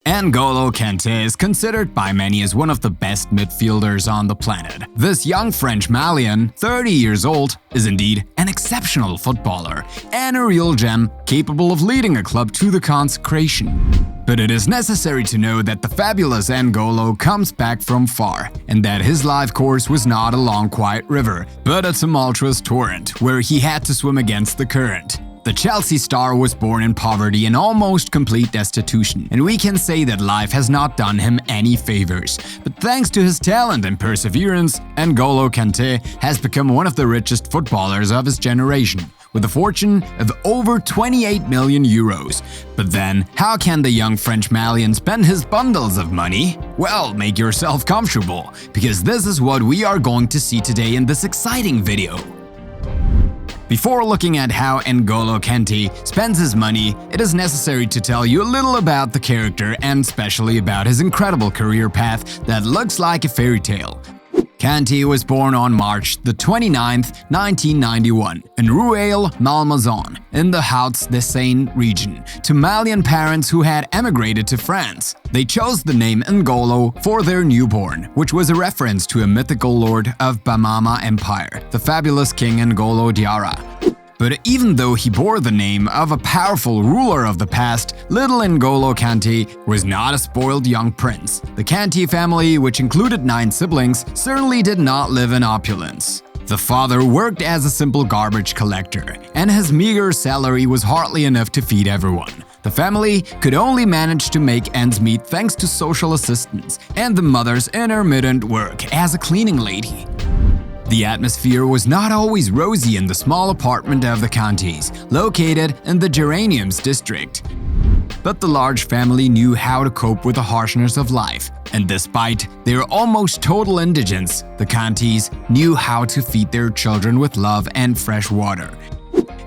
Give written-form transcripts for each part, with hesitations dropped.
Ngolo Kante is considered by many as one of the best midfielders on the planet. This young French-Malian, 30 years old, is indeed an exceptional footballer and a real gem capable of leading a club to the consecration. But it is necessary to know that the fabulous Ngolo comes back from far, and that his life course was not a long quiet river, but a tumultuous torrent where he had to swim against the current. The Chelsea star was born in poverty and almost complete destitution, and we can say that life has not done him any favors. But thanks to his talent and perseverance, Ngolo Kante has become one of the richest footballers of his generation, with a fortune of over 28 million euros. But then, how can the young French-Malian spend his bundles of money? Well, make yourself comfortable, because this is what we are going to see today in this exciting video. Before looking at how Ngolo Kante spends his money, it is necessary to tell you a little about the character and especially about his incredible career path that looks like a fairy tale. Kanté was born on March the 29th, 1991 in Rueil-Malmaison in the Hauts-de-Seine region to Malian parents who had emigrated to France. They chose the name Ngolo for their newborn, which was a reference to a mythical lord of Bamama Empire, the fabulous King Ngolo Diarra. But even though he bore the name of a powerful ruler of the past, little Ngolo Kante was not a spoiled young prince. The Kanté family, which included 9 siblings, certainly did not live in opulence. The father worked as a simple garbage collector, and his meager salary was hardly enough to feed everyone. The family could only manage to make ends meet thanks to social assistance and the mother's intermittent work as a cleaning lady. The atmosphere was not always rosy in the small apartment of the Kantés, located in the Geraniums district. But the large family knew how to cope with the harshness of life, and despite their almost total indigence, the Kantés knew how to feed their children with love and fresh water.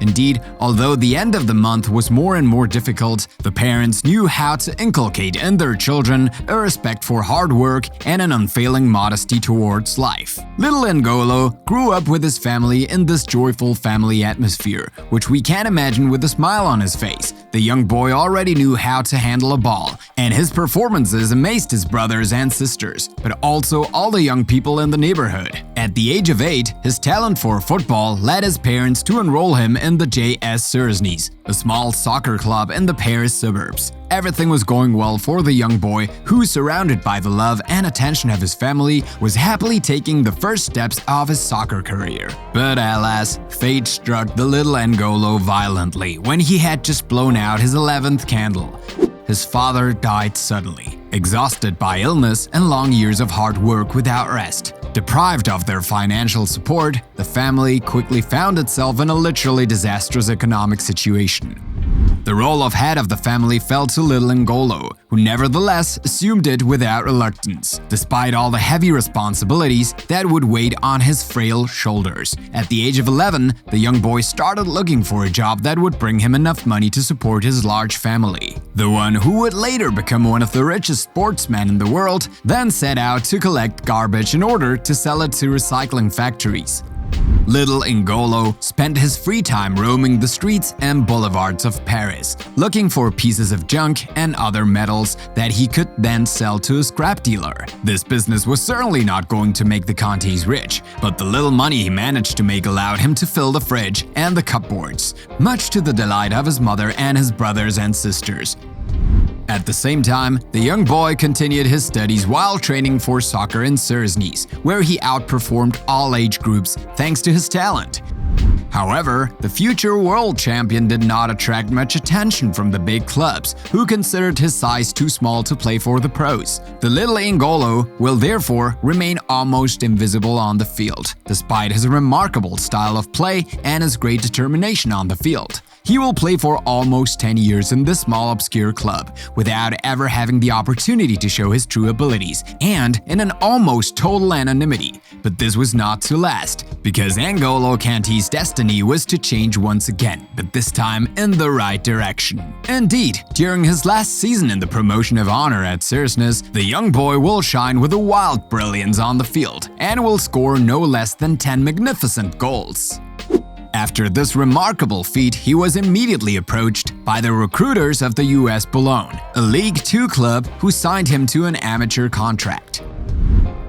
Indeed, although the end of the month was more and more difficult, the parents knew how to inculcate in their children a respect for hard work and an unfailing modesty towards life. Little Ngolo grew up with his family in this joyful family atmosphere, which we can imagine with a smile on his face. The young boy already knew how to handle a ball, and his performances amazed his brothers and sisters, but also all the young people in the neighborhood. At the age of 8, his talent for football led his parents to enroll him in the JS Suresnes, a small soccer club in the Paris suburbs. Everything was going well for the young boy who, surrounded by the love and attention of his family, was happily taking the first steps of his soccer career. But alas, fate struck the little Ngolo violently when he had just blown out his 11th candle. His father died suddenly, exhausted by illness and long years of hard work without rest. Deprived of their financial support, the family quickly found itself in a literally disastrous economic situation. The role of head of the family fell to little Ngolo, who nevertheless assumed it without reluctance, despite all the heavy responsibilities that would weigh on his frail shoulders. At the age of 11, the young boy started looking for a job that would bring him enough money to support his large family. The one who would later become one of the richest sportsmen in the world then set out to collect garbage in order to sell it to recycling factories. Little Ngolo spent his free time roaming the streets and boulevards of Paris, looking for pieces of junk and other metals that he could then sell to a scrap dealer. This business was certainly not going to make the Kantés rich, but the little money he managed to make allowed him to fill the fridge and the cupboards, much to the delight of his mother and his brothers and sisters. At the same time, the young boy continued his studies while training for soccer in Suresnes, where he outperformed all age groups thanks to his talent. However, the future world champion did not attract much attention from the big clubs, who considered his size too small to play for the pros. The little Ngolo will therefore remain almost invisible on the field, despite his remarkable style of play and his great determination on the field. He will play for almost 10 years in this small obscure club, without ever having the opportunity to show his true abilities, and in an almost total anonymity. But this was not to last, because Ngolo Kanté's destiny was to change once again, but this time in the right direction. Indeed, during his last season in the promotion of honor at Suresnes, the young boy will shine with a wild brilliance on the field, and will score no less than 10 magnificent goals. After this remarkable feat, he was immediately approached by the recruiters of the US Boulogne, a League Two club who signed him to an amateur contract.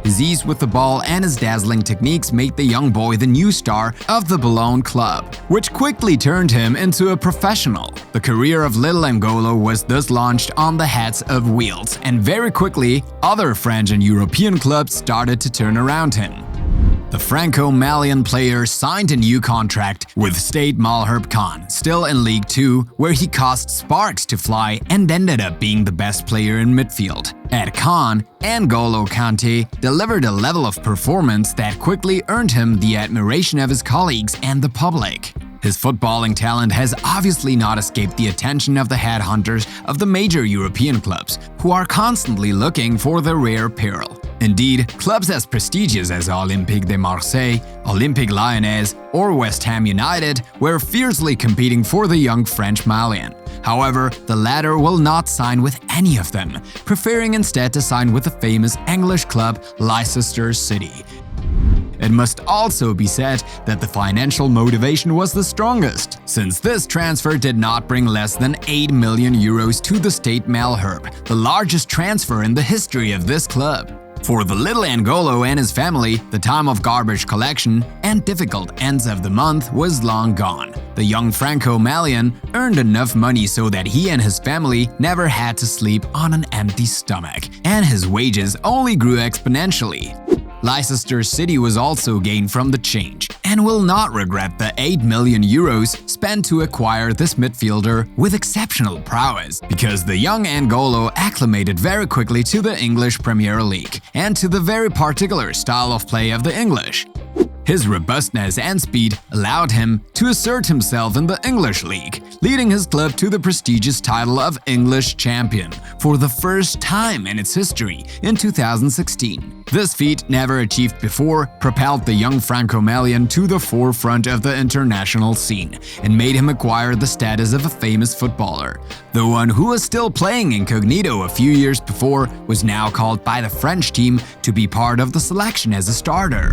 His ease with the ball and his dazzling techniques made the young boy the new star of the Boulogne club, which quickly turned him into a professional. The career of little Ngolo was thus launched on the heads of wheels, and very quickly, other French and European clubs started to turn around him. The Franco-Malian player signed a new contract with Stade Malherbe Caen, still in League Two, where he caused sparks to fly and ended up being the best player in midfield. At Caen, Ngolo Kante delivered a level of performance that quickly earned him the admiration of his colleagues and the public. His footballing talent has obviously not escaped the attention of the headhunters of the major European clubs, who are constantly looking for the rare pearl. Indeed, clubs as prestigious as Olympique de Marseille, Olympique Lyonnais, or West Ham United were fiercely competing for the young French-Malian. However, the latter will not sign with any of them, preferring instead to sign with the famous English club Leicester City. It must also be said that the financial motivation was the strongest, since this transfer did not bring less than 8 million euros to the Stade Malherbe, the largest transfer in the history of this club. For the little Ngolo and his family, the time of garbage collection and difficult ends of the month was long gone. The young Franco-Malian earned enough money so that he and his family never had to sleep on an empty stomach, and his wages only grew exponentially. Leicester City was also gained from the change and will not regret the 8 million euros spent to acquire this midfielder with exceptional prowess, because the young Ngolo acclimated very quickly to the English Premier League and to the very particular style of play of the English. His robustness and speed allowed him to assert himself in the English League, leading his club to the prestigious title of English champion for the first time in its history in 2016. This feat, never achieved before, propelled the young Franco-Malian to the forefront of the international scene and made him acquire the status of a famous footballer. The one who was still playing incognito a few years before was now called by the French team to be part of the selection as a starter.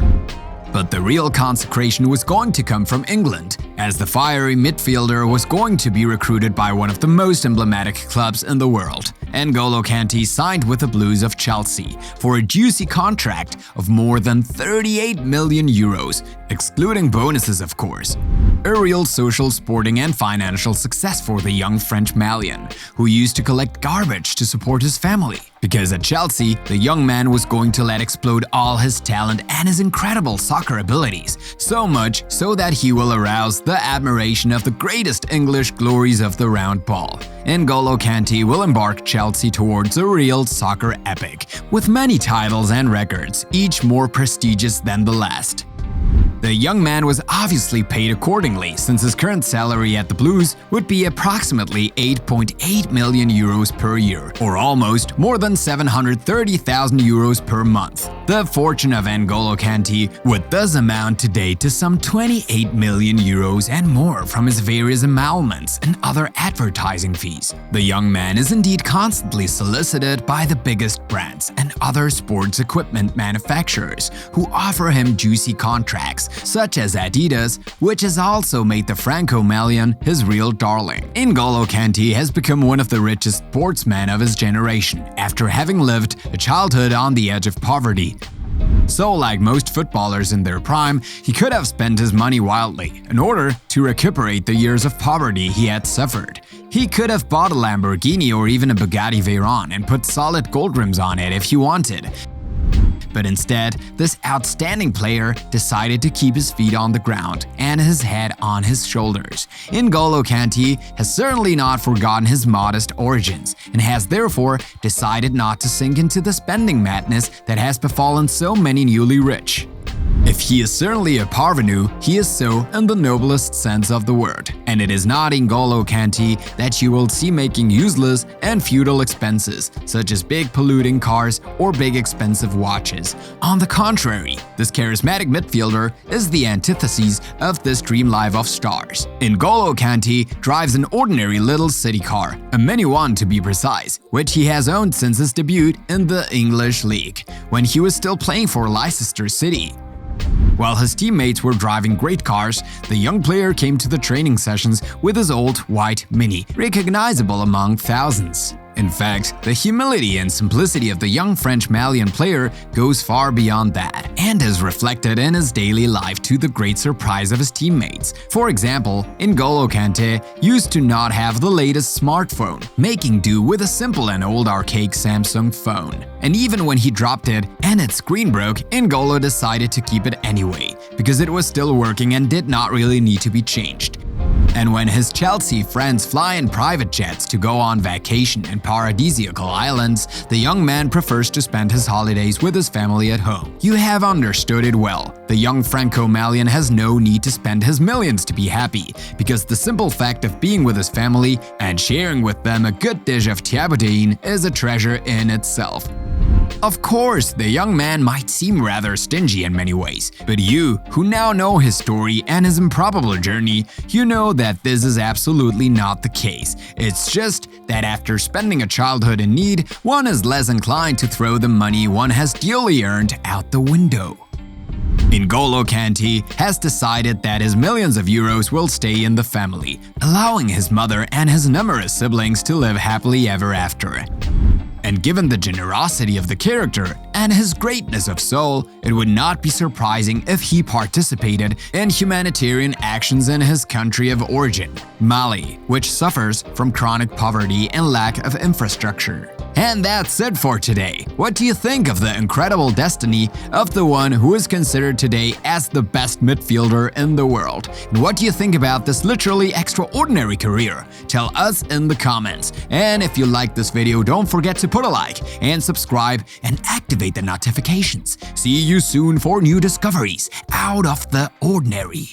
But the real consecration was going to come from England, as the fiery midfielder was going to be recruited by one of the most emblematic clubs in the world. Ngolo Kante signed with the Blues of Chelsea for a juicy contract of more than 38 million euros, excluding bonuses of course. A real social, sporting and financial success for the young French-Malian, who used to collect garbage to support his family. Because at Chelsea, the young man was going to let explode all his talent and his incredible soccer abilities, so much so that he will arouse the admiration of the greatest English glories of the round ball. Ngolo Kante will embark Chelsea towards a real soccer epic, with many titles and records, each more prestigious than the last. The young man was obviously paid accordingly, since his current salary at the Blues would be approximately 8.8 million euros per year, or almost more than 730,000 euros per month. The fortune of Ngolo Kante would thus amount today to some 28 million euros and more from his various emoluments and other advertising fees. The young man is indeed constantly solicited by the biggest brands and other sports equipment manufacturers, who offer him juicy contracts such as Adidas, which has also made the Franco-Malian his real darling. Ngolo Kante has become one of the richest sportsmen of his generation, after having lived a childhood on the edge of poverty. So, like most footballers in their prime, he could have spent his money wildly in order to recuperate the years of poverty he had suffered. He could have bought a Lamborghini or even a Bugatti Veyron and put solid gold rims on it if he wanted. But instead, this outstanding player decided to keep his feet on the ground and his head on his shoulders. Ngolo Kante has certainly not forgotten his modest origins and has therefore decided not to sink into the spending madness that has befallen so many newly rich. If he is certainly a parvenu, he is so in the noblest sense of the word. And it is not Ngolo Kante that you will see making useless and futile expenses, such as big polluting cars or big expensive watches. On the contrary, this charismatic midfielder is the antithesis of this dream life of stars. Ngolo Kante drives an ordinary little city car, a Mini One to be precise, which he has owned since his debut in the English League, when he was still playing for Leicester City. While his teammates were driving great cars, the young player came to the training sessions with his old white Mini, recognizable among thousands. In fact, the humility and simplicity of the young French-Malian player goes far beyond that, and is reflected in his daily life to the great surprise of his teammates. For example, Ngolo Kante used to not have the latest smartphone, making do with a simple and old archaic Samsung phone. And even when he dropped it and its screen broke, Ngolo decided to keep it anyway, because it was still working and did not really need to be changed. And when his Chelsea friends fly in private jets to go on vacation in paradisiacal islands, the young man prefers to spend his holidays with his family at home. You have understood it well. The young Franco-Malian has no need to spend his millions to be happy, because the simple fact of being with his family and sharing with them a good dish of tiaboudin is a treasure in itself. Of course, the young man might seem rather stingy in many ways, but you, who now know his story and his improbable journey, you know that this is absolutely not the case. It's just that after spending a childhood in need, one is less inclined to throw the money one has duly earned out the window. Ngolo Kante has decided that his millions of euros will stay in the family, allowing his mother and his numerous siblings to live happily ever after. And given the generosity of the character and his greatness of soul, it would not be surprising if he participated in humanitarian actions in his country of origin, Mali, which suffers from chronic poverty and lack of infrastructure. And that's it for today. What do you think of the incredible destiny of the one who is considered today as the best midfielder in the world? And what do you think about this literally extraordinary career? Tell us in the comments. And if you liked this video, don't forget to put a like and subscribe and activate the notifications. See you soon for new discoveries out of the ordinary.